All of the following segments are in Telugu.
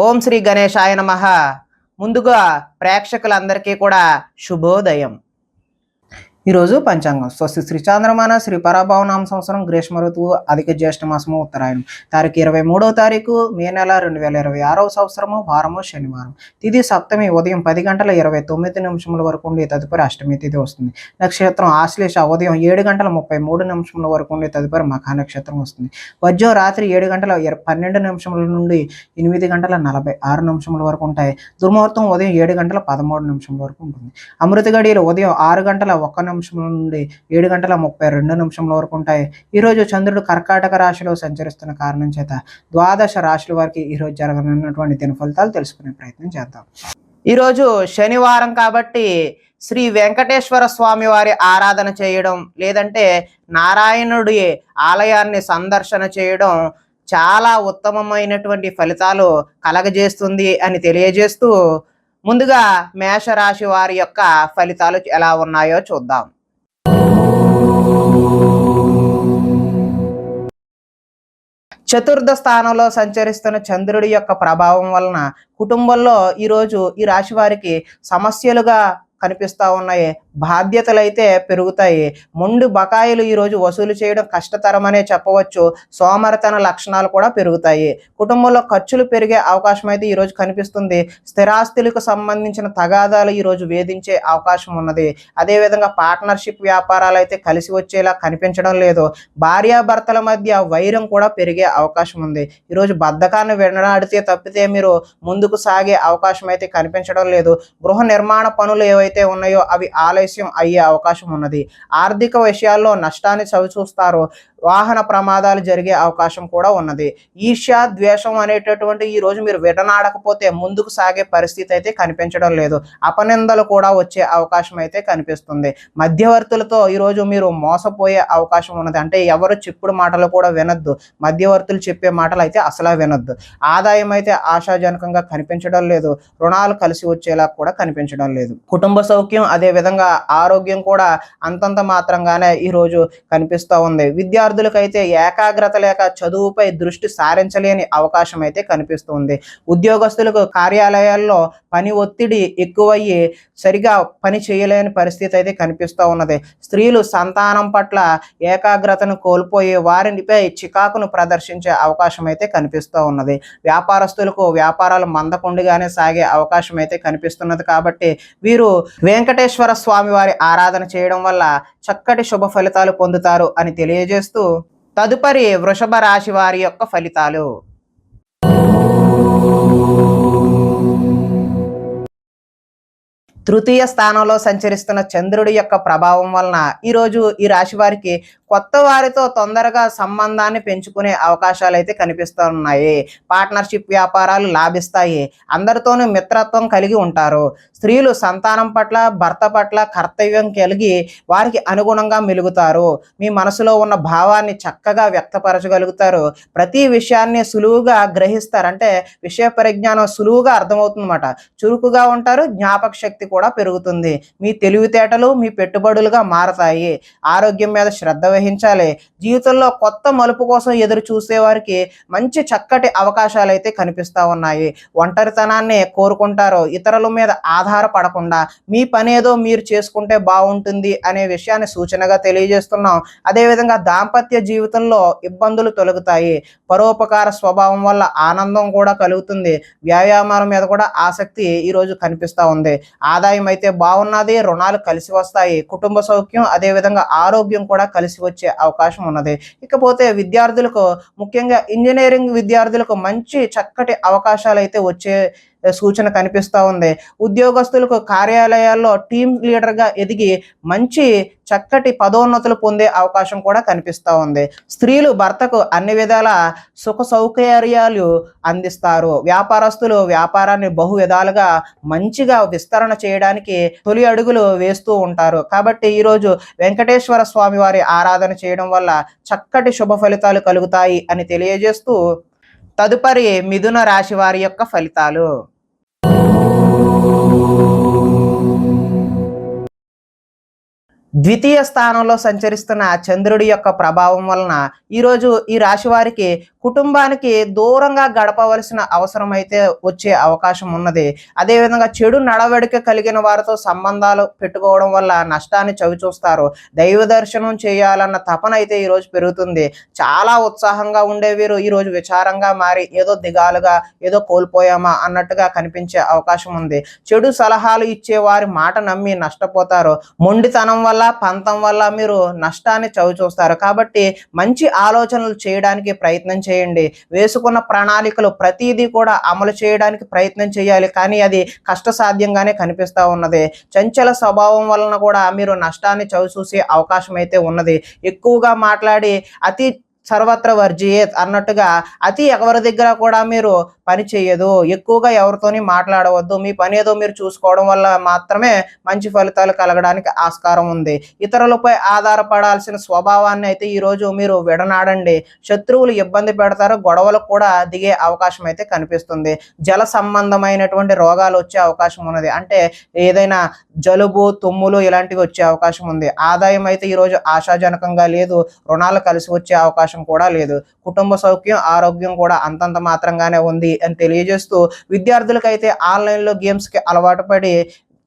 ఓం శ్రీ గణేశాయ నమః. ముందుగా ప్రేక్షకులందరికీ కూడా శుభోదయం. ఈరోజు పంచాంగం స్వస్తి శ్రీ చాంద్రమాన శ్రీ పరాభవనామ సంవత్సరం గ్రీష్మ ఋతువు అధిక జ్యేష్ఠ మాసము ఉత్తరాయణం తారీఖు 23వ తారీఖు మే నెల 2026వ సంవత్సరము వారము శనివారం. తిథి సప్తమి ఉదయం 10 గంటల 29 నిమిషముల వరకు ఉండి తదుపరి అష్టమి తిథి వస్తుంది. నక్షత్రం ఆశ్లేష ఉదయం 7 గంటల 33 నిమిషముల వరకు ఉండి తదుపరి మఖా నక్షత్రం వస్తుంది. వజ్రం రాత్రి 7 గంటల 12 నిమిషముల నుండి 8 గంటల 46 నిమిషముల వరకు ఉంటాయి. దుర్ముహూర్తం ఉదయం 7 గంటల 13 నిమిషముల వరకు ఉంటుంది. అమృత గడియలు ఉదయం 6 గంటల 1 నిమిషముల నుండి 7 గంటల 32 నిమిషముల వరకు ఉంటాయి. ఈరోజు చంద్రుడు కర్కాటక రాశిలో సంచరిస్తున్న కారణం చేత ద్వాదశ రాశుల వారికి ఈరోజు జరగనున్నటువంటి దిన ఫలితాలు తెలుసుకునే ప్రయత్నం చేద్దాం. ఈరోజు శనివారం కాబట్టి శ్రీ వెంకటేశ్వర స్వామి వారి ఆరాధన చేయడం లేదంటే నారాయణుడి ఆలయాన్ని సందర్శన చేయడం చాలా ఉత్తమమైనటువంటి ఫలితాలు కలగజేస్తుంది అని తెలియజేస్తూ ముందుగా మేషరాశి వారి యొక్క ఫలితాలు ఎలా ఉన్నాయో చూద్దాం. చతుర్థ స్థానంలో సంచరిస్తున్న చంద్రుడి యొక్క ప్రభావం వలన కుటుంబంలో ఈరోజు ఈ రాశి వారికి సమస్యలుగా కనిపిస్తూ ఉన్నాయి. బాధ్యతలు అయితే పెరుగుతాయి. మొండి బకాయిలు ఈరోజు వసూలు చేయడం కష్టతరమనే చెప్పవచ్చు. సోమరితన లక్షణాలు కూడా పెరుగుతాయి. కుటుంబంలో ఖర్చులు పెరిగే అవకాశం అయితే ఈరోజు కనిపిస్తుంది. స్థిరాస్తులకు సంబంధించిన తగాదాలు ఈరోజు వేధించే అవకాశం ఉన్నది. అదేవిధంగా పార్ట్నర్షిప్ వ్యాపారాలు అయితే కలిసి వచ్చేలా కనిపించడం లేదు. భార్యాభర్తల మధ్య వైరం కూడా పెరిగే అవకాశం ఉంది. ఈరోజు బద్ధకాన్ని వెనడాడితే తప్పితే మీరు ముందుకు సాగే అవకాశం అయితే కనిపించడం లేదు. గృహ నిర్మాణ పనులు ఏవైతే ఉన్నాయో అవి ఆలస్యం అయ్యే అవకాశం ఉన్నది. ఆర్థిక విషయాల్లో నష్టాన్ని చవిచూస్తారు. వాహన ప్రమాదాలు జరిగే అవకాశం కూడా ఉన్నది. ఈర్ష్య ద్వేషం అనేటటువంటి ఈ రోజు మీరు విడనాడకపోతే ముందుకు సాగే పరిస్థితి అయితే కనిపించడం లేదు. అపనిందలు కూడా వచ్చే అవకాశం అయితే కనిపిస్తుంది. మధ్యవర్తులతో ఈరోజు మీరు మోసపోయే అవకాశం ఉన్నది. అంటే ఎవరు చెప్పుడు మాటలు కూడా వినొద్దు. మధ్యవర్తులు చెప్పే మాటలు అయితే అసలు వినొద్దు. ఆదాయం అయితే ఆశాజనకంగా కనిపించడం లేదు. రుణాలు కలిసి వచ్చేలా కూడా కనిపించడం లేదు. కుటుంబ సౌఖ్యం అదే విధంగా ఆరోగ్యం కూడా అంతంత మాత్రంగానే ఈరోజు కనిపిస్తూ ఉంది. విద్యార్థులకైతే ఏకాగ్రత లేక చదువుపై దృష్టి సారించలేని అవకాశం అయితే కనిపిస్తుంది. ఉద్యోగస్తులకు కార్యాలయాల్లో పని ఒత్తిడి ఎక్కువయ్యి సరిగా పని చేయలేని పరిస్థితి అయితే కనిపిస్తూ ఉన్నది. స్త్రీలు సంతానం పట్ల ఏకాగ్రతను కోల్పోయి వారిపై చికాకును ప్రదర్శించే అవకాశం అయితే కనిపిస్తూ ఉన్నది. వ్యాపారస్తులకు వ్యాపారాలు మందకొండిగానే సాగే అవకాశం అయితే కనిపిస్తున్నది. కాబట్టి వీరు వెంకటేశ్వర స్వామి వారి ఆరాధన చేయడం వల్ల చక్కటి శుభ ఫలితాలు పొందుతారు అని తెలియజేస్తూ తదుపరి వృషభ రాశి వారి యొక్క ఫలితాలు. తృతీయ స్థానంలో సంచరిస్తున్న చంద్రుడి యొక్క ప్రభావం వలన ఈరోజు ఈ రాశి వారికి కొత్త వారితో తొందరగా సంబంధాన్ని పెంచుకునే అవకాశాలు అయితే కనిపిస్తూ ఉన్నాయి. పార్ట్నర్షిప్ వ్యాపారాలు లాభిస్తాయి. అందరితోనూ మిత్రత్వం కలిగి ఉంటారు. స్త్రీలు సంతానం పట్ల భర్త పట్ల కర్తవ్యం కలిగి వారికి అనుగుణంగా మెలుగుతారు. మీ మనసులో ఉన్న భావాన్ని చక్కగా వ్యక్తపరచగలుగుతారు. ప్రతి విషయాన్ని సులువుగా గ్రహిస్తారు. అంటే విషయ పరిజ్ఞానం సులువుగా అర్థమవుతుందన్నమాట. చురుకుగా ఉంటారు. జ్ఞాపక శక్తి కూడా పెరుగుతుంది. మీ తెలివితేటలు మీ పెట్టుబడులుగా మారతాయి. ఆరోగ్యం మీద శ్రద్ధ వహించాలి. జీవితంలో కొత్త మలుపు కోసం ఎదురు చూసే వారికి మంచి చక్కటి అవకాశాలు అయితే కనిపిస్తూ ఉన్నాయి. ఒంటరితనాన్ని కోరుకుంటారు. ఇతరుల మీద ఆధారపడకుండా మీ పని ఏదో మీరు చేసుకుంటే బాగుంటుంది అనే విషయాన్ని సూచనగా తెలియజేస్తున్నాం. అదేవిధంగా దాంపత్య జీవితంలో ఇబ్బందులు తొలగుతాయి. పరోపకార స్వభావం వల్ల ఆనందం కూడా కలుగుతుంది. వ్యాయామాల మీద కూడా ఆసక్తి ఈరోజు కనిపిస్తూ ఉంది. ఆదాయం అయితే బాగున్నది. రుణాలు కలిసి వస్తాయి. కుటుంబ సౌఖ్యం అదేవిధంగా ఆరోగ్యం కూడా కలిసి వచ్చే అవకాశం ఉన్నది. ఇకపోతే విద్యార్థులకు ముఖ్యంగా ఇంజనీరింగ్ విద్యార్థులకు మంచి చక్కటి అవకాశాలు అయితే వచ్చే సూచన కనిపిస్తూ ఉంది. ఉద్యోగస్తులకు కార్యాలయాల్లో టీమ్ లీడర్గా ఎదిగి మంచి చక్కటి పదోన్నతులు పొందే అవకాశం కూడా కనిపిస్తూ ఉంది. స్త్రీలు భర్తకు అన్ని విధాల సుఖ సౌకర్యాలు అందిస్తారు. వ్యాపారస్తులు వ్యాపారాన్ని బహు విధాలుగా మంచిగా విస్తరణ చేయడానికి తొలి అడుగులు వేస్తూ ఉంటారు. కాబట్టి ఈరోజు వెంకటేశ్వర స్వామి వారి ఆరాధన చేయడం వల్ల చక్కటి శుభ ఫలితాలు కలుగుతాయి అని తెలియజేస్తూ తదుపరి మిథున రాశి వారి యొక్క ఫలితాలు. ద్వితీయ స్థానంలో సంచరిస్తున్న చంద్రుడి యొక్క ప్రభావం వలన ఈరోజు ఈ రాశి వారికి కుటుంబానికి దూరంగా గడపవలసిన అవసరం అయితే వచ్చే అవకాశం ఉన్నది. అదేవిధంగా చెడు నడవడిక కలిగిన వారితో సంబంధాలు పెట్టుకోవడం వల్ల నష్టాన్ని చవిచూస్తారు. దైవ దర్శనం చేయాలన్న తపన అయితే ఈరోజు పెరుగుతుంది. చాలా ఉత్సాహంగా ఉండే వీరు ఈరోజు విచారంగా మారి ఏదో దిగాలుగా ఏదో కోల్పోయామా అన్నట్టుగా కనిపించే అవకాశం ఉంది. చెడు సలహాలు ఇచ్చే వారి మాట నమ్మి నష్టపోతారు. మొండితనం వల్ల పంతం వల్ల మీరు నష్టాన్ని చవిచూస్తారు. కాబట్టి మంచి ఆలోచనలు చేయడానికి ప్రయత్నం చేయండి. వేసుకున్న ప్రణాళికలు ప్రతిదీ కూడా అమలు చేయడానికి ప్రయత్నం చేయాలి. కానీ అది కష్టసాధ్యంగానే కనిపిస్తూ ఉన్నది. చంచల స్వభావం వలన కూడా మీరు నష్టాన్ని చవిచూసే అవకాశం అయితే ఉన్నది. ఎక్కువగా మాట్లాడి అతి సర్వత్ర వర్జియేత్ అన్నట్టుగా అతి ఎవరి దగ్గర కూడా మీరు పని చేయదు. ఎక్కువగా ఎవరితోని మాట్లాడవద్దు. మీ పని ఏదో మీరు చూసుకోవడం వల్ల మాత్రమే మంచి ఫలితాలు కలగడానికి ఆస్కారం ఉంది. ఇతరులపై ఆధారపడాల్సిన స్వభావాన్ని అయితే ఈరోజు మీరు విడనాడండి. శత్రువులు ఇబ్బంది పెడతారు. గొడవలు కూడా దిగే అవకాశం అయితే కనిపిస్తుంది. జల సంబంధమైనటువంటి రోగాలు వచ్చే అవకాశం ఉన్నది. అంటే ఏదైనా జలుబు తుమ్ములు ఇలాంటివి వచ్చే అవకాశం ఉంది. ఆదాయం అయితే ఈరోజు ఆశాజనకంగా లేదు. రుణాలు కలిసి వచ్చే అవకాశం కూడా లేదు. కుటుంబ సౌఖ్యం ఆరోగ్యం కూడా అంతంత మాత్రంగానే ఉంది అని తెలియజేస్తూ, విద్యార్థులకైతే ఆన్లైన్లో గేమ్స్కి అలవాటు పడి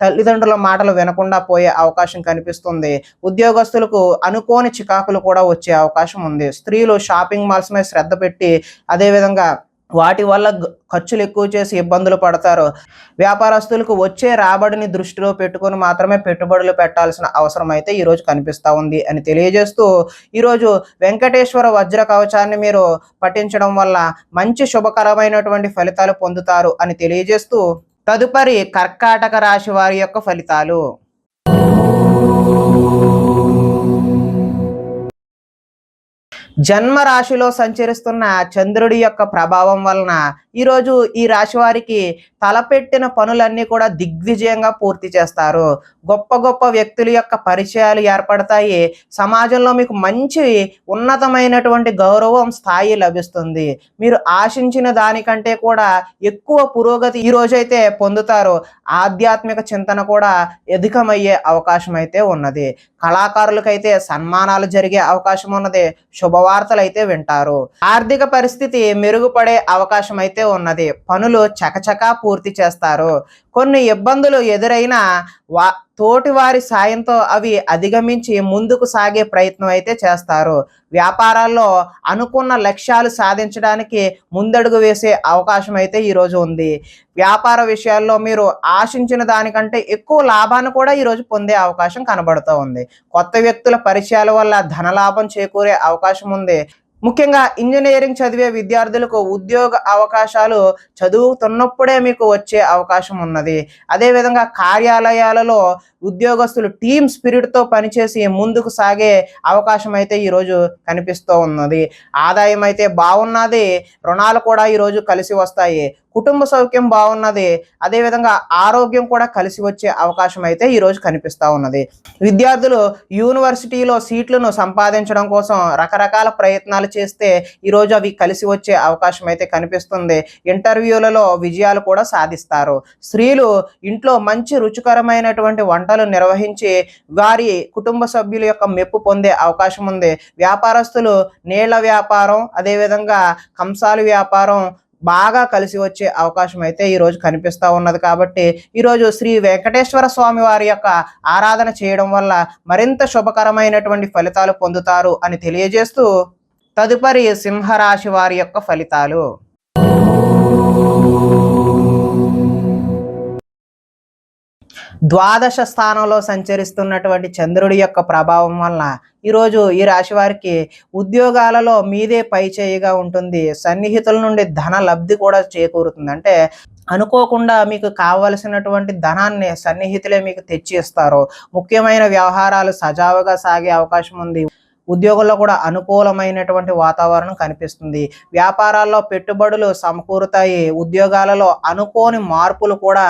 తల్లిదండ్రుల మాటలు వినకుండా పోయే అవకాశం కనిపిస్తుంది. ఉద్యోగస్తులకు అనుకోని చికాకులు కూడా వచ్చే అవకాశం ఉంది. స్త్రీలు షాపింగ్ మాల్స్ మీద శ్రద్ధ పెట్టి అదేవిధంగా వాటి వల్ల ఖర్చులు ఎక్కువ చేసి ఇబ్బందులు పడతారు. వ్యాపారస్తులకు వచ్చే రాబడిని దృష్టిలో పెట్టుకొని మాత్రమే పెట్టుబడులు పెట్టాల్సిన అవసరం అయితే ఈరోజు కనిపిస్తూ ఉంది అని తెలియజేస్తూ, ఈరోజు వెంకటేశ్వర వజ్ర కవచాన్ని మీరు పఠించడం వల్ల మంచి శుభకరమైనటువంటి ఫలితాలు పొందుతారు అని తెలియజేస్తూ, తదుపరి కర్కాటక రాశి వారి యొక్క ఫలితాలు. జన్మ రాశిలో సంచరిస్తున్న చంద్రుడి యొక్క ప్రభావం వలన ఈరోజు ఈ రాశి వారికి తలపెట్టిన పనులన్నీ కూడా దిగ్విజయంగా పూర్తి చేస్తారు. గొప్ప గొప్ప వ్యక్తుల యొక్క పరిచయాలు ఏర్పడతాయి. సమాజంలో మీకు మంచి ఉన్నతమైనటువంటి గౌరవం స్థాయి లభిస్తుంది. మీరు ఆశించిన దానికంటే కూడా ఎక్కువ పురోగతి ఈ రోజైతే పొందుతారు. ఆధ్యాత్మిక చింతన కూడా అధికమయ్యే అవకాశం అయితే ఉన్నది. కళాకారులకైతే సన్మానాలు జరిగే అవకాశం ఉన్నది. శుభవార్తలు అయితే వింటారు. ఆర్థిక పరిస్థితి మెరుగుపడే అవకాశం అయితే ఉన్నది. పనులు చకచకా పూర్తి చేస్తారు. కొన్ని ఇబ్బందులు ఎదురైనా తోటి వారి సాయంతో అవి అధిగమించి ముందుకు సాగే ప్రయత్నం అయితే చేస్తారు. వ్యాపారాల్లో అనుకున్న లక్ష్యాలు సాధించడానికి ముందడుగు వేసే అవకాశం అయితే ఈరోజు ఉంది. వ్యాపార విషయాల్లో మీరు ఆశించిన దానికంటే ఎక్కువ లాభాన్ని కూడా ఈరోజు పొందే అవకాశం కనబడుతూ ఉంది. కొత్త వ్యక్తుల పరిచయాల వల్ల ధనలాభం చేకూరే అవకాశం ఉంది. ముఖ్యంగా ఇంజనీరింగ్ చదివే విద్యార్థులకు ఉద్యోగ అవకాశాలు చదువుతున్నప్పుడే మీకు వచ్చే అవకాశం ఉన్నది. అదేవిధంగా కార్యాలయాలలో ఉద్యోగస్తులు టీమ్ స్పిరిట్తో పనిచేసి ముందుకు సాగే అవకాశం అయితే ఈరోజు కనిపిస్తూ ఉన్నది. ఆదాయం అయితే బాగున్నది. రుణాలు కూడా ఈరోజు కలిసి వస్తాయి. కుటుంబ సౌఖ్యం బాగున్నది. అదేవిధంగా ఆరోగ్యం కూడా కలిసి వచ్చే అవకాశం అయితే ఈరోజు కనిపిస్తూ ఉన్నది. విద్యార్థులు యూనివర్సిటీలో సీట్లను సంపాదించడం కోసం రకరకాల ప్రయత్నాలు చేస్తే ఈరోజు అవి కలిసి వచ్చే అవకాశం అయితే కనిపిస్తుంది. ఇంటర్వ్యూలలో విజయాలు కూడా సాధిస్తారు. స్త్రీలు ఇంట్లో మంచి రుచికరమైనటువంటి వంటలు నిర్వహించి వారి కుటుంబ సభ్యుల యొక్క మెప్పు పొందే అవకాశం ఉంది. వ్యాపారస్తులు నీళ్ల వ్యాపారం అదేవిధంగా కంసాల వ్యాపారం బాగా కలిసి వచ్చే అవకాశం అయితే ఈరోజు కనిపిస్తూ ఉన్నది. కాబట్టి ఈరోజు శ్రీ వెంకటేశ్వర స్వామి వారి యొక్క ఆరాధన చేయడం వల్ల మరింత శుభకరమైనటువంటి ఫలితాలు పొందుతారు అని తెలియజేస్తూ, తదుపరి సింహరాశి వారి యొక్క ఫలితాలు. ద్వాదశ స్థానంలో సంచరిస్తున్నటువంటి చంద్రుడి యొక్క ప్రభావం వలన ఈరోజు ఈ రాశి వారికి ఉద్యోగాలలో మీదే పై చేయిగా ఉంటుంది. సన్నిహితుల నుండి ధన లబ్ధి కూడా చేకూరుతుంది. అంటే అనుకోకుండా మీకు కావలసినటువంటి ధనాన్ని సన్నిహితులే మీకు తెచ్చి ఇస్తారు. ముఖ్యమైన వ్యవహారాలు సజావుగా సాగే అవకాశం ఉంది. ఉద్యోగంలో కూడా అనుకూలమైనటువంటి వాతావరణం కనిపిస్తుంది. వ్యాపారాల్లో పెట్టుబడులు సమకూరుతాయి. ఉద్యోగాలలో అనుకోని మార్పులు కూడా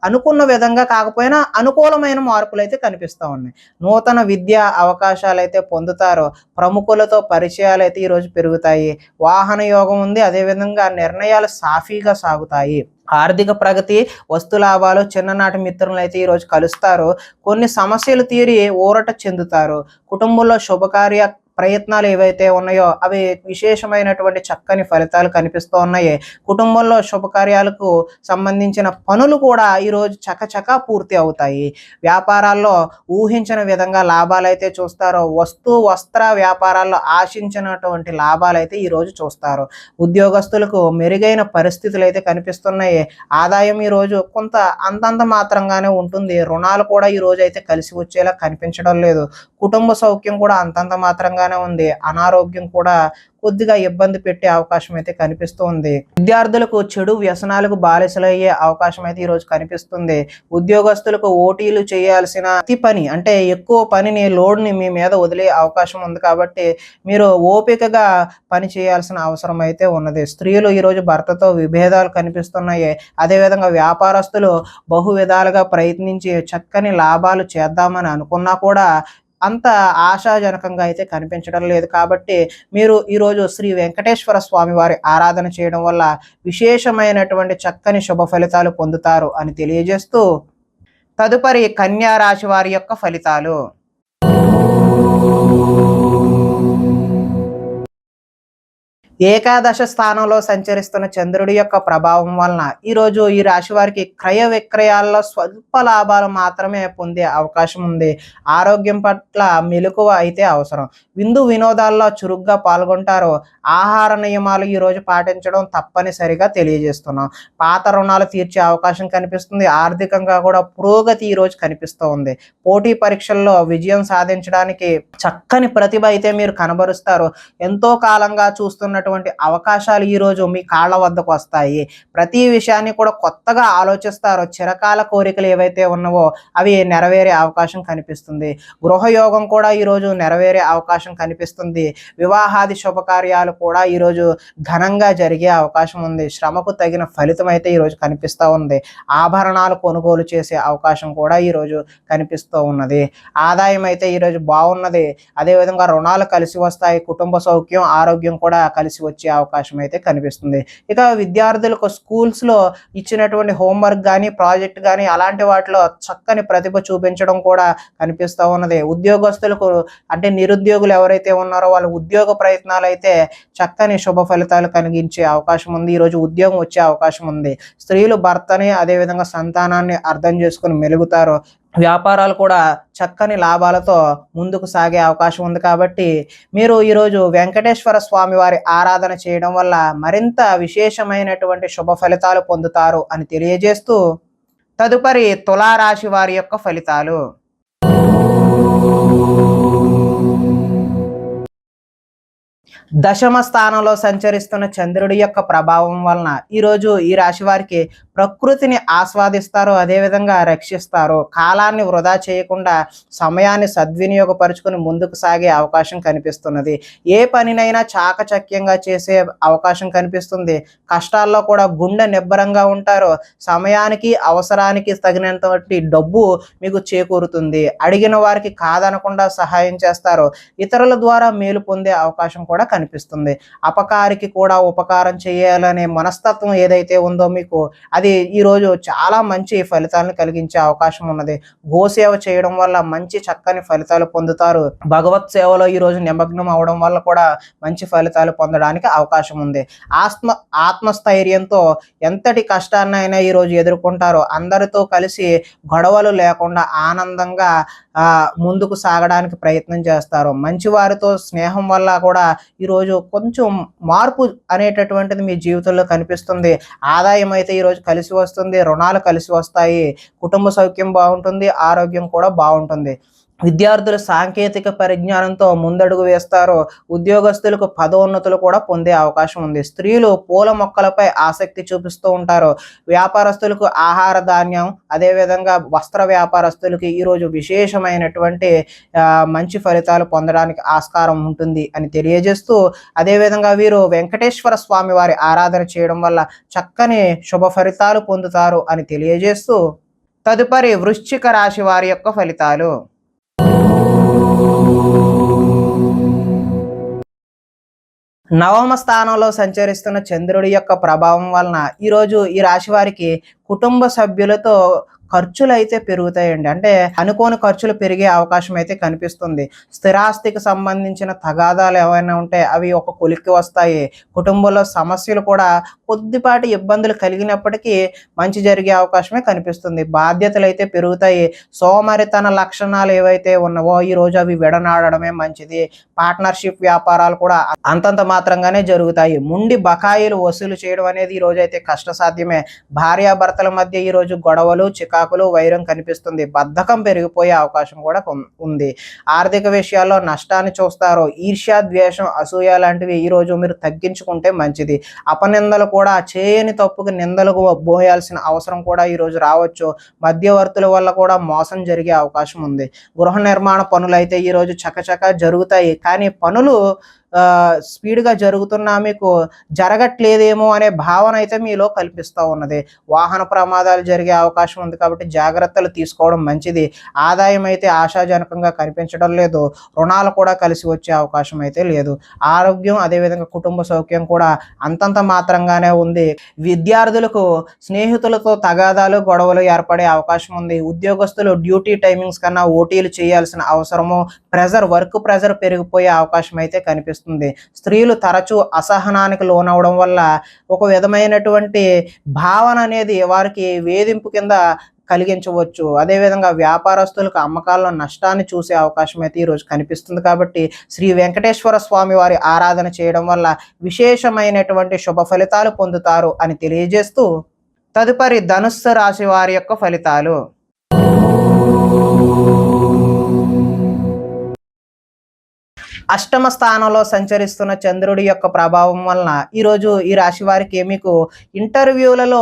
అనుకున్న విధంగా కాకపోయినా అనుకూలమైన మార్పులు అయితే కనిపిస్తూ ఉన్నాయి. నూతన విద్యా అవకాశాలు అయితే పొందుతారు. ప్రముఖులతో పరిచయాలు అయితే ఈరోజు పెరుగుతాయి. వాహన యోగం ఉంది. అదేవిధంగా నిర్ణయాలు సాఫీగా సాగుతాయి. ఆర్థిక ప్రగతి, వస్తు లాభాలు, చిన్ననాటి మిత్రులను అయితే ఈరోజు కలుస్తారు. కొన్ని సమస్యలు తీరి ఊరట చెందుతారు. కుటుంబంలో శుభకార్య ప్రయత్నాలు ఏవైతే ఉన్నాయో అవి విశేషమైనటువంటి చక్కని ఫలితాలు కనిపిస్తూ ఉన్నాయి. కుటుంబంలో శుభకార్యాలకు సంబంధించిన పనులు కూడా ఈరోజు చకచకా పూర్తి అవుతాయి. వ్యాపారాల్లో ఊహించిన విధంగా లాభాలైతే చూస్తారో, వస్త్ర వ్యాపారాల్లో ఆశించినటువంటి లాభాలైతే ఈరోజు చూస్తారు. ఉద్యోగస్తులకు మెరుగైన పరిస్థితులు అయితే కనిపిస్తున్నాయి. ఆదాయం ఈరోజు కొంత అంతంత మాత్రంగానే ఉంటుంది. రుణాలు కూడా ఈరోజు అయితే కలిసి వచ్చేలా కనిపించడం లేదు. కుటుంబ సౌఖ్యం కూడా అంతంత మాత్రంగానే ఉంది. అనారోగ్యం కూడా కొద్దిగా ఇబ్బంది పెట్టే అవకాశం అయితే కనిపిస్తుంది. విద్యార్థులకు చెడు వ్యసనాలకు బానిసలయ్యే అవకాశం అయితే ఈరోజు కనిపిస్తుంది. ఉద్యోగస్తులకు ఓటీలు చేయాల్సిన ప్రతి పని అంటే ఎక్కువ పనిని లోడ్ని మీ మీద వదిలే అవకాశం ఉంది. కాబట్టి మీరు ఓపికగా పని చేయాల్సిన అవసరం అయితే ఉన్నది. స్త్రీలు ఈరోజు భర్తతో విభేదాలు కనిపిస్తున్నాయి. అదేవిధంగా వ్యాపారస్తులు బహు విధాలుగా ప్రయత్నించి చక్కని లాభాలు చేద్దామని అనుకున్నా కూడా అంత ఆశాజనకంగా అయితే కనిపించడం లేదు. కాబట్టి మీరు ఈరోజు శ్రీ వెంకటేశ్వర స్వామి వారి ఆరాధన చేయడం వల్ల విశేషమైనటువంటి చక్కని శుభ ఫలితాలు పొందుతారు అని తెలియజేస్తూ, తదుపరి కన్యా రాశి వారి యొక్క ఫలితాలు. ఏకాదశ స్థానంలో సంచరిస్తున్న చంద్రుడి యొక్క ప్రభావం వలన ఈరోజు ఈ రాశి వారికి క్రయ విక్రయాల్లో స్వల్ప లాభాలు మాత్రమే పొందే అవకాశం ఉంది. ఆరోగ్యం పట్ల మెలకువ అయితే అవసరం. విందు వినోదాల్లో చురుగ్గా పాల్గొంటారు. ఆహార నియమాలు ఈరోజు పాటించడం తప్పనిసరిగా తెలియజేస్తున్నాం. పాత రుణాలు తీర్చే అవకాశం కనిపిస్తుంది. ఆర్థికంగా కూడా పురోగతి ఈరోజు కనిపిస్తూ ఉంది. పోటీ పరీక్షల్లో విజయం సాధించడానికి చక్కని ప్రతిభ అయితే మీరు కనబరుస్తారు. ఎంతో కాలంగా చూస్తున్నటువంటి అవకాశాలు ఈరోజు మీ కాళ్ళ వద్దకు వస్తాయి. ప్రతి విషయాన్ని కూడా కొత్తగా ఆలోచిస్తారు. చిరకాల కోరికలు ఏవైతే ఉన్నావో అవి నెరవేరే అవకాశం కనిపిస్తుంది. గృహయోగం కూడా ఈరోజు నెరవేరే అవకాశం కనిపిస్తుంది. వివాహాది శుభకార్యాలు కూడా ఈరోజు ఘనంగా జరిగే అవకాశం ఉంది. శ్రమకు తగిన ఫలితం అయితే ఈరోజు కనిపిస్తూ ఉంది. ఆభరణాలు కొనుగోలు చేసే అవకాశం కూడా ఈరోజు కనిపిస్తూ ఉన్నది. ఆదాయం అయితే ఈరోజు బాగున్నది. అదేవిధంగా రుణాలు కలిసి వస్తాయి. కుటుంబ సౌఖ్యం, ఆరోగ్యం కూడా కలిసి వచ్చే అవకాశం అయితే కనిపిస్తుంది. ఇక విద్యార్థులకు స్కూల్స్లో ఇచ్చినటువంటి హోంవర్క్ కానీ ప్రాజెక్ట్ కానీ అలాంటి వాటిలో చక్కని ప్రతిభ చూపించడం కూడా కనిపిస్తూ ఉన్నది. ఉద్యోగస్తులకు అంటే నిరుద్యోగులు ఎవరైతే ఉన్నారో వాళ్ళ ఉద్యోగ ప్రయత్నాలు అయితే చక్కని శుభ ఫలితాలు కలిగించే అవకాశం ఉంది. ఈరోజు ఉద్యోగం వచ్చే అవకాశం ఉంది. స్త్రీలు భర్తని అదేవిధంగా సంతానాన్ని అర్థం చేసుకుని మెలుగుతారు. వ్యాపారాలు కూడా చక్కని లాభాలతో ముందుకు సాగే అవకాశం ఉంది. కాబట్టి మీరు ఈరోజు వెంకటేశ్వర స్వామి వారి ఆరాధన చేయడం వల్ల మరింత విశేషమైనటువంటి శుభ ఫలితాలు పొందుతారు అని తెలియజేస్తూ, తదుపరి తులారాశి వారి యొక్క ఫలితాలు. దశమ స్థానంలో సంచరిస్తున్న చంద్రుడి యొక్క ప్రభావం వలన ఈరోజు ఈ రాశి వారికి ప్రకృతిని ఆస్వాదిస్తారు. అదేవిధంగా రక్షిస్తారు. కాలాన్ని వృధా చేయకుండా సమయాన్ని సద్వినియోగపరుచుకుని ముందుకు సాగే అవకాశం కనిపిస్తున్నది. ఏ పనినైనా చాకచక్యంగా చేసే అవకాశం కనిపిస్తుంది. కష్టాల్లో కూడా గుండె నిబ్బరంగా ఉంటారు. సమయానికి అవసరానికి తగినంతటి డబ్బు మీకు చేకూరుతుంది. అడిగిన వారికి కాదనకుండా సహాయం చేస్తారు. ఇతరుల ద్వారా మేలు పొందే అవకాశం కూడా కనిపిస్తుంది. అపకారికి కూడా ఉపకారం చేయాలనే మనస్తత్వం ఏదైతే ఉందో మీకు అది ఈరోజు చాలా మంచి ఫలితాలను కలిగించే అవకాశం ఉన్నది. గోసేవ చేయడం వల్ల మంచి చక్కని ఫలితాలు పొందుతారు. భగవత్ సేవలో ఈరోజు నిమగ్నం అవడం వల్ల కూడా మంచి ఫలితాలు పొందడానికి అవకాశం ఉంది. ఆత్మస్థైర్యంతో ఎంతటి కష్టాన్నైనా ఈరోజు ఎదుర్కొంటారు. అందరితో కలిసి గొడవలు లేకుండా ఆనందంగా ముందుకు సాగడానికి ప్రయత్నం చేస్తారు. మంచి వారితో స్నేహం వల్ల కూడా ఈరోజు కొంచెం మార్పు అనేటటువంటిది మీ జీవితంలో కనిపిస్తుంది. ఆదాయం అయితే ఈరోజు కలిసి వస్తుంది. రుణాలు కలిసి వస్తాయి. కుటుంబ సౌఖ్యం బాగుంటుంది. ఆరోగ్యం కూడా బాగుంటుంది. విద్యార్థులు సాంకేతిక పరిజ్ఞానంతో ముందడుగు వేస్తారు. ఉద్యోగస్తులకు పదోన్నతులు కూడా పొందే అవకాశం ఉంది. స్త్రీలు పూల మొక్కలపై ఆసక్తి చూపిస్తూ ఉంటారు. వ్యాపారస్తులకు ఆహార ధాన్యం అదేవిధంగా వస్త్ర వ్యాపారస్తులకి ఈరోజు విశేషమైనటువంటి మంచి ఫలితాలు పొందడానికి ఆస్కారం ఉంటుంది అని తెలియజేస్తూ, అదేవిధంగా వీరు వెంకటేశ్వర స్వామి వారి ఆరాధన చేయడం వల్ల చక్కని శుభ ఫలితాలు పొందుతారు అని తెలియజేస్తూ, తదుపరి వృశ్చిక రాశి వారి యొక్క ఫలితాలు. నవమ స్థానంలో సంచరిస్తున్న చంద్రుడి యొక్క ప్రభావం వలన ఈరోజు ఈ రాశి వారికి కుటుంబ సభ్యులతో ఖర్చులు అయితే పెరుగుతాయండి. అంటే అనుకోని ఖర్చులు పెరిగే అవకాశం అయితే కనిపిస్తుంది. స్థిరాస్తికి సంబంధించిన తగాదాలు ఏవైనా ఉంటే అవి ఒక కొలిక్కి వస్తాయి. కుటుంబంలో సమస్యలు కూడా కొద్దిపాటి ఇబ్బందులు కలిగినప్పటికీ మంచి జరిగే అవకాశమే కనిపిస్తుంది. బాధ్యతలైతే పెరుగుతాయి. సోమరితన లక్షణాలు ఏవైతే ఉన్నావో ఈరోజు అవి విడనాడడమే మంచిది. పార్ట్నర్‌షిప్ వ్యాపారాలు కూడా అంతంత మాత్రంగానే జరుగుతాయి. ముండి బకాయిలు వసూలు చేయడం అనేది ఈరోజైతే కష్టసాధ్యమే. భార్యాభర్తల మధ్య ఈరోజు గొడవలు, చికాకులు, వైరం కనిపిస్తుంది. బద్ధకం పెరిగిపోయే అవకాశం కూడా ఉంది. ఆర్థిక విషయాల్లో నష్టాన్ని చూస్తారు. ఈర్ష్య, ద్వేషం, అసూయ లాంటివి ఈరోజు మీరు తగ్గించుకుంటే మంచిది. అపనిందలు కూడా చేయని తప్పుకు నిందలు మోయాల్సిన అవసరం కూడా ఈరోజు రావచ్చు. మధ్యవర్తుల వల్ల కూడా మోసం జరిగే అవకాశం ఉంది. గృహ నిర్మాణ పనులైతే ఈరోజు చకచకా జరుగుతాయి. కానీ పనులు స్పీడ్‌గా జరుగుతున్నా మీకు జరగట్లేదేమో అనే భావన అయితే మీలో కల్పిస్తూ ఉన్నది. వాహన ప్రమాదాలు జరిగే అవకాశం ఉంది కాబట్టి జాగ్రత్తలు తీసుకోవడం మంచిది. ఆదాయం అయితే ఆశాజనకంగా కనిపించడం లేదు. రుణాలు కూడా కలిసి వచ్చే అవకాశం అయితే లేదు. ఆరోగ్యం అదేవిధంగా కుటుంబ సౌఖ్యం కూడా అంతంత మాత్రంగానే ఉంది. విద్యార్థులకు స్నేహితులతో తగాదాలు, గొడవలు ఏర్పడే అవకాశం ఉంది. ఉద్యోగస్తులు డ్యూటీ టైమింగ్స్ కన్నా ఓటీలు చేయాల్సిన అవసరము, వర్క్ ప్రెజర్ పెరిగిపోయే అవకాశం అయితే కనిపిస్తుంది. స్త్రీలు తరచూ అసహనానికి లోనవడం వల్ల ఒక విధమైనటువంటి భావన అనేది వారికి వేధింపు కింద కలిగించవచ్చు. అదేవిధంగా వ్యాపారస్తులకు అమ్మకాల్లో నష్టాన్ని చూసే అవకాశం అయితే ఈరోజు కనిపిస్తుంది. కాబట్టి శ్రీ వెంకటేశ్వర స్వామి వారి ఆరాధన చేయడం వల్ల విశేషమైనటువంటి శుభ ఫలితాలు పొందుతారు అని తెలియజేస్తూ తదుపరి ధనుస్సు రాశి వారి యొక్క ఫలితాలు. అష్టమ స్థానంలో సంచరిస్తున్న చంద్రుడి యొక్క ప్రభావం వలన ఈరోజు ఈ రాశి వారికి మీకు ఇంటర్వ్యూలలో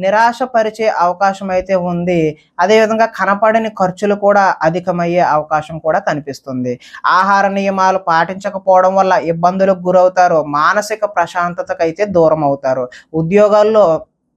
నిరాశపరిచే అవకాశం అయితే ఉంది. అదేవిధంగా కనపడని ఖర్చులు కూడా అధికమయ్యే అవకాశం కూడా కనిపిస్తుంది. ఆహార నియమాలు పాటించకపోవడం వల్ల ఇబ్బందులకు గురవుతారు. మానసిక ప్రశాంతతకైతే దూరం అవుతారు. ఉద్యోగాల్లో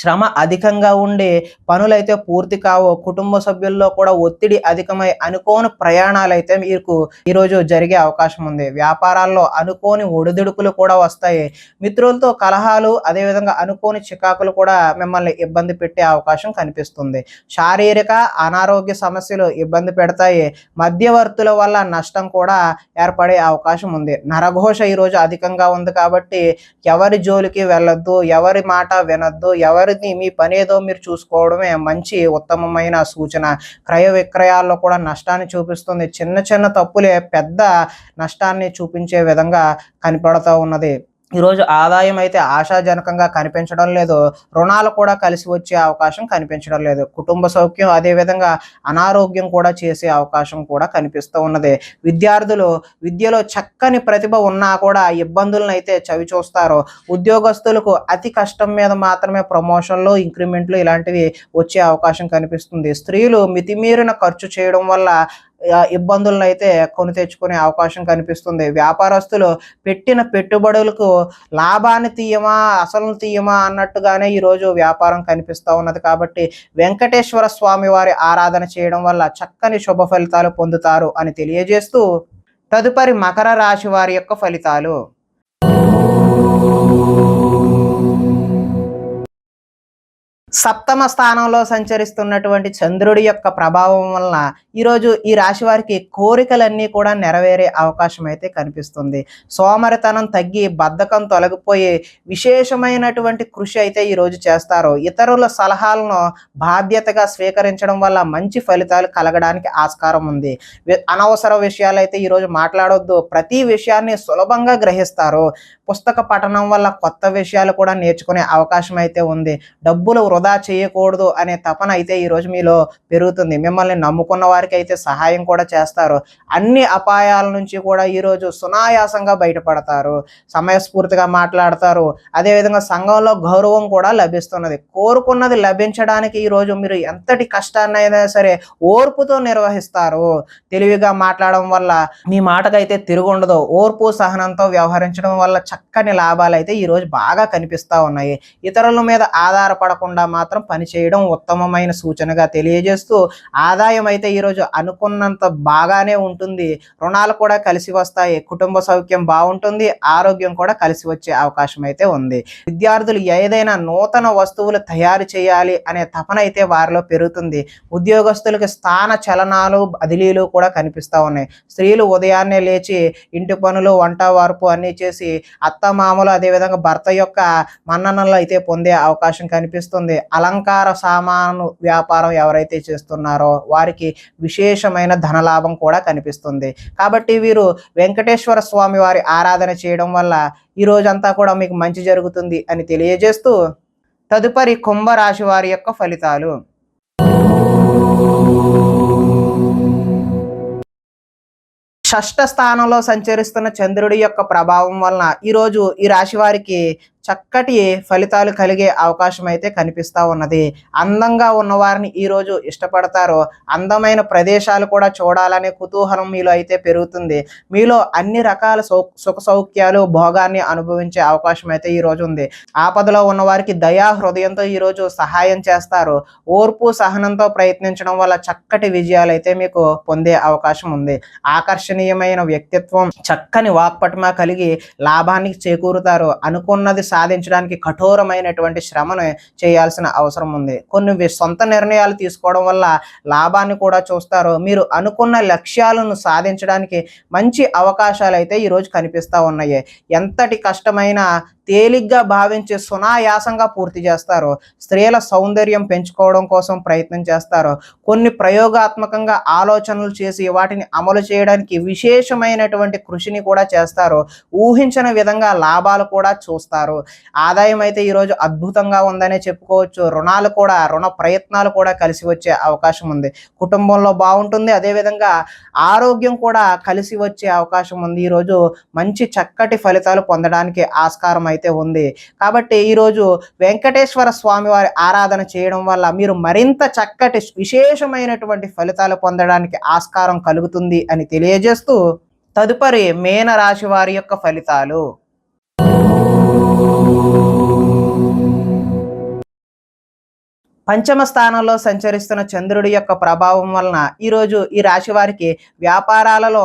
శ్రమ అధికంగా ఉండి పనులైతే పూర్తి కావు. కుటుంబ సభ్యుల్లో కూడా ఒత్తిడి అధికమై అనుకోని ప్రయాణాలైతే మీకు ఈరోజు జరిగే అవకాశం ఉంది. వ్యాపారాల్లో అనుకోని ఒడిదుడుకులు కూడా వస్తాయి. మిత్రులతో కలహాలు అదేవిధంగా అనుకోని చికాకులు కూడా మిమ్మల్ని ఇబ్బంది పెట్టే అవకాశం కనిపిస్తుంది. శారీరక అనారోగ్య సమస్యలు ఇబ్బంది పెడతాయి. మధ్యవర్తుల వల్ల నష్టం కూడా ఏర్పడే అవకాశం ఉంది. నరఘోష ఈరోజు అధికంగా ఉంది కాబట్టి ఎవరి జోలికి వెళ్ళొద్దు, ఎవరి మాట వినొద్దు, మీ పనేదో మీరు చూసుకోవడమే మంచి ఉత్తమమైన సూచన. క్రయ విక్రయాల్లో కూడా నష్టాన్ని చూపిస్తుంది. చిన్న చిన్న తప్పులే పెద్ద నష్టాన్ని చూపించే విధంగా కనపడుతూ ఉన్నది. ఈరోజు ఆదాయం అయితే ఆశాజనకంగా కనిపించడం లేదు. రుణాలు కూడా కలిసి వచ్చే అవకాశం కనిపించడం లేదు. కుటుంబ సౌఖ్యం అదేవిధంగా అనారోగ్యం కూడా చేసే అవకాశం కూడా కనిపిస్తూ ఉన్నది. విద్యార్థులు విద్యలో చక్కని ప్రతిభ ఉన్నా కూడా ఇబ్బందులను అయితే చవి చూస్తారు. ఉద్యోగస్తులకు అతి కష్టం మీద మాత్రమే ప్రమోషన్లు, ఇంక్రిమెంట్లు ఇలాంటివి వచ్చే అవకాశం కనిపిస్తుంది. స్త్రీలు మితిమీరిన ఖర్చు చేయడం వల్ల ఇబ్బందులను అయితే కొని తెచ్చుకునే అవకాశం కనిపిస్తుంది. వ్యాపారస్తులు పెట్టిన పెట్టుబడులకు లాభాన్ని తీయమా అసలు తీయమా అన్నట్టుగానే ఈరోజు వ్యాపారం కనిపిస్తూ ఉన్నది. కాబట్టి వెంకటేశ్వర స్వామి వారి ఆరాధన చేయడం వల్ల చక్కని శుభ ఫలితాలు పొందుతారు అని తెలియజేస్తూ తదుపరి మకర రాశి వారి యొక్క ఫలితాలు. సప్తమ స్థానంలో సంచరిస్తున్నటువంటి చంద్రుడి యొక్క ప్రభావం వలన ఈరోజు ఈ రాశి వారికి కోరికలన్నీ కూడా నెరవేరే అవకాశం అయితే కనిపిస్తుంది. సోమరితనం తగ్గి బద్ధకం తొలగిపోయి విశేషమైనటువంటి కృషి అయితే ఈరోజు చేస్తారు. ఇతరుల సలహాలను బాధ్యతగా స్వీకరించడం వల్ల మంచి ఫలితాలు కలగడానికి ఆస్కారం ఉంది. అనవసర విషయాలు అయితే ఈరోజు మాట్లాడొద్దు. ప్రతి విషయాన్ని సులభంగా గ్రహిస్తారు. పుస్తక పఠనం వల్ల కొత్త విషయాలు కూడా నేర్చుకునే అవకాశం అయితే ఉంది. డబ్బులు వృధా చేయకూడదు అనే తపన అయితే ఈరోజు మీలో పెరుగుతుంది. మిమ్మల్ని నమ్ముకున్న వారికి అయితే సహాయం కూడా చేస్తారు. అన్ని అపాయాల నుంచి కూడా ఈరోజు సునాయాసంగా బయటపడతారు. సమయస్ఫూర్తిగా మాట్లాడతారు. అదేవిధంగా సంఘంలో గౌరవం కూడా లభిస్తున్నది. కోరుకున్నది లభించడానికి ఈరోజు మీరు ఎంతటి కష్టాన్నైనా సరే ఓర్పుతో నిర్వహిస్తారు. తెలివిగా మాట్లాడడం వల్ల మీ మాటకైతే తిరుగుండదు. ఓర్పు సహనంతో వ్యవహరించడం వల్ల చక్కని లాభాలు అయితే ఈరోజు బాగా కనిపిస్తూ ఉన్నాయి. ఇతరుల మీద ఆధారపడకుండా మాత్రం పనిచేయడం ఉత్తమమైన సూచనగా తెలియజేస్తూ, ఆదాయం అయితే ఈరోజు అనుకున్నంత బాగానే ఉంటుంది. రుణాలు కూడా కలిసి వస్తాయి. కుటుంబ సౌఖ్యం బాగుంటుంది. ఆరోగ్యం కూడా కలిసి వచ్చే అవకాశం అయితే ఉంది. విద్యార్థులు ఏదైనా నూతన వస్తువులు తయారు చేయాలి అనే తపన అయితే వారిలో పెరుగుతుంది. ఉద్యోగస్తులకు స్థాన చలనాలు బదిలీలు కూడా కనిపిస్తూ ఉన్నాయి. స్త్రీలు ఉదయాన్నే లేచి ఇంటి పనులు, వంట వార్పు అన్నీ చేసి అత్తమామలు అదేవిధంగా భర్త యొక్క మన్ననలు అయితే పొందే అవకాశం కనిపిస్తుంది. అలంకార సామాను వ్యాపారం ఎవరైతే చేస్తున్నారో వారికి విశేషమైన ధనలాభం కూడా కనిపిస్తుంది. కాబట్టి వీరు వెంకటేశ్వర స్వామి వారి ఆరాధన చేయడం వల్ల ఈ రోజంతా కూడా మీకు మంచి జరుగుతుంది అని తెలియజేస్తూ, తదుపరి కుంభరాశి వారి యొక్క ఫలితాలు. షష్ఠ స్థానంలో సంచరిస్తున్న చంద్రుడి యొక్క ప్రభావం వలన ఈరోజు ఈ రాశి వారికి చక్కటి ఫలితాలు కలిగే అవకాశం అయితే కనిపిస్తూ ఉన్నది. అందంగా ఉన్నవారిని ఈరోజు ఇష్టపడతారు. అందమైన ప్రదేశాలు కూడా చూడాలనే కుతూహలం మీలో అయితే పెరుగుతుంది. మీలో అన్ని రకాల సుఖ సౌఖ్యాలు, భోగాన్ని అనుభవించే అవకాశం అయితే ఈరోజు ఉంది. ఆపదలో ఉన్నవారికి దయా హృదయంతో ఈరోజు సహాయం చేస్తారు. ఓర్పు సహనంతో ప్రయత్నించడం వల్ల చక్కటి విజయాలు అయితే మీకు పొందే అవకాశం ఉంది. ఆకర్షణీయమైన వ్యక్తిత్వం, చక్కని వాక్పటిమ కలిగి లాభాన్ని చేకూరుతారు. అనుకున్నది సాధించడానికి కఠోరమైనటువంటి శ్రమను చేయాల్సిన అవసరం ఉంది. కొన్ని సొంత నిర్ణయాలు తీసుకోవడం వల్ల లాభాన్ని కూడా చూస్తారు. మీరు అనుకున్న లక్ష్యాలను సాధించడానికి మంచి అవకాశాలు అయితే ఈరోజు కనిపిస్తూ ఉన్నాయి. ఎంతటి కష్టమైనా తేలిగ్గా భావించి సునాయాసంగా పూర్తి చేస్తారు. స్త్రీల సౌందర్యం పెంచుకోవడం కోసం ప్రయత్నం చేస్తారు. కొన్ని ప్రయోగాత్మకంగా ఆలోచనలు చేసి వాటిని అమలు చేయడానికి విశేషమైనటువంటి కృషిని కూడా చేస్తారు. ఊహించిన విధంగా లాభాలు కూడా చూస్తారు. ఆదాయం అయితే ఈరోజు అద్భుతంగా ఉందనే చెప్పుకోవచ్చు. రుణ ప్రయత్నాలు కూడా కలిసి వచ్చే అవకాశం ఉంది. కుటుంబంలో బాగుంటుంది. అదేవిధంగా ఆరోగ్యం కూడా కలిసి వచ్చే అవకాశం ఉంది. ఈరోజు మంచి చక్కటి ఫలితాలు పొందడానికి ఆస్కారం అయితే ఉంది. కాబట్టి ఈరోజు వెంకటేశ్వర స్వామి వారి ఆరాధన చేయడం వల్ల మీరు మరింత చక్కటి విశేషమైనటువంటి ఫలితాలు పొందడానికి ఆస్కారం కలుగుతుంది అని తెలియజేస్తూ, తదుపరి మీన రాశి వారి యొక్క ఫలితాలు. పంచమ స్థానంలో సంచరిస్తున్న చంద్రుడి యొక్క ప్రభావం వలన ఈరోజు ఈ రాశి వారికి వ్యాపారాలలో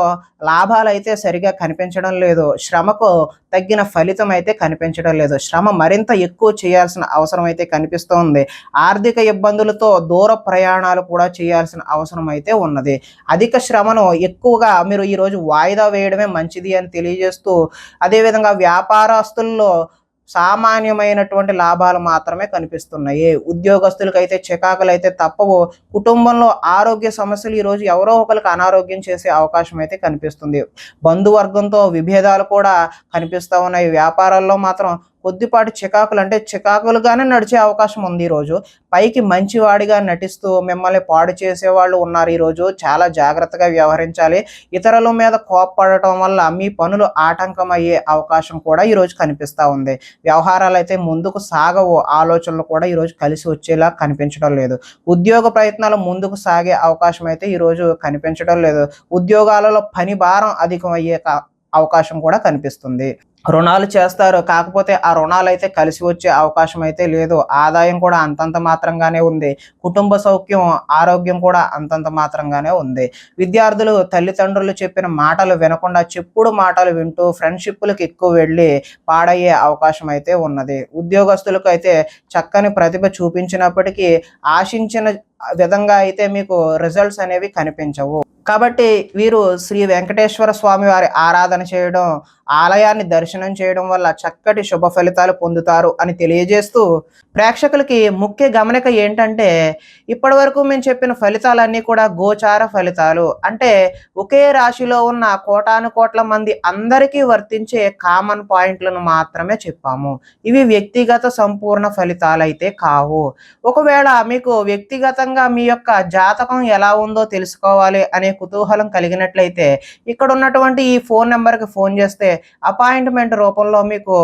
లాభాలు అయితే సరిగా కనిపించడం లేదు. శ్రమకు తగ్గిన ఫలితం అయితే కనిపించడం లేదు. శ్రమ మరింత ఎక్కువ చేయాల్సిన అవసరం అయితే కనిపిస్తోంది. ఆర్థిక ఇబ్బందులతో దూర ప్రయాణాలు కూడా చేయాల్సిన అవసరం అయితే ఉన్నది. అధిక శ్రమను ఎక్కువగా మీరు ఈరోజు వాయిదా వేయడమే మంచిది అని తెలియజేస్తూ, అదేవిధంగా వ్యాపారస్తుల్లో సామాన్యమైనటువంటి లాభాలు మాత్రమే కనిపిస్తున్నాయి. ఉద్యోగస్తులకు అయితే చికాకులు అయితే తప్పవు. కుటుంబంలో ఆరోగ్య సమస్యలు ఈరోజు ఎవరో ఒకరికి అనారోగ్యం చేసే అవకాశం అయితే కనిపిస్తుంది. బంధువర్గంతో విభేదాలు కూడా కనిపిస్తూ ఉన్నాయి. వ్యాపారాల్లో మాత్రం కొద్దిపాటి చికాకులుగానే నడిచే అవకాశం ఉంది. ఈరోజు పైకి మంచివాడిగా నటిస్తూ మిమ్మల్ని పాడు చేసేవాళ్ళు ఉన్నారు. ఈరోజు చాలా జాగ్రత్తగా వ్యవహరించాలి. ఇతరుల మీద కోప్పడటం వల్ల మీ పనులు ఆటంకం అయ్యే అవకాశం కూడా ఈరోజు కనిపిస్తూ ఉంది. వ్యవహారాలు అయితే ముందుకు సాగవు. ఆలోచనలు కూడా ఈరోజు కలిసి వచ్చేలా కనిపించడం లేదు. ఉద్యోగ ప్రయత్నాలు ముందుకు సాగే అవకాశం అయితే ఈరోజు కనిపించడం లేదు. ఉద్యోగాలలో పని భారం అధికం అయ్యే అవకాశం కూడా కనిపిస్తుంది. రుణాలు చేస్తారు. కాకపోతే ఆ రుణాలు అయితే కలిసి వచ్చే అవకాశం అయితే లేదు. ఆదాయం కూడా అంతంత మాత్రంగానే ఉంది. కుటుంబ సౌఖ్యం, ఆరోగ్యం కూడా అంతంత మాత్రంగానే ఉంది. విద్యార్థులు తల్లిదండ్రులు చెప్పిన మాటలు వినకుండా చెప్పుడు మాటలు వింటూ ఫ్రెండ్షిప్లకు ఎక్కువ వెళ్ళి పాడయ్యే అవకాశం అయితే ఉన్నది. ఉద్యోగస్తులకు అయితే చక్కని ప్రతిభ చూపించినప్పటికీ ఆశించిన విధంగా అయితే మీకు రిజల్ట్స్ అనేవి కనిపించవు. కాబట్టి వీరు శ్రీ వెంకటేశ్వర స్వామి వారి ఆరాధన చేయడం, ఆలయాన్ని దర్శనం చేయడం వల్ల చక్కటి శుభ ఫలితాలు పొందుతారు అని తెలియజేస్తూ, ప్రేక్షకులకి ముఖ్య గమనిక ఏంటంటే, ఇప్పటి వరకు మేము చెప్పిన ఫలితాలన్నీ కూడా గోచార ఫలితాలు. అంటే ఒకే రాశిలో ఉన్న కోటాను కోట్ల మంది అందరికీ వర్తించే కామన్ పాయింట్లను మాత్రమే చెప్పాము. ఇవి వ్యక్తిగత సంపూర్ణ ఫలితాలు అయితే కావు. ఒకవేళ మీకు వ్యక్తిగతంగా మీ యొక్క జాతకం ఎలా ఉందో తెలుసుకోవాలి అనే కుతూహలం కలిగినట్లయితే ఇక్కడ ఉన్నటువంటి ఈ ఫోన్ నెంబర్కి ఫోన్ చేస్తే అపాయింట్మెంట్ రూపంలో మీకు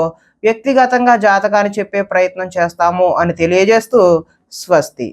వ్యక్తిగతంగా జాతకాన్ని చెప్పే ప్రయత్నం చేస్తాము అని తెలియజేస్తూ, స్వస్తి.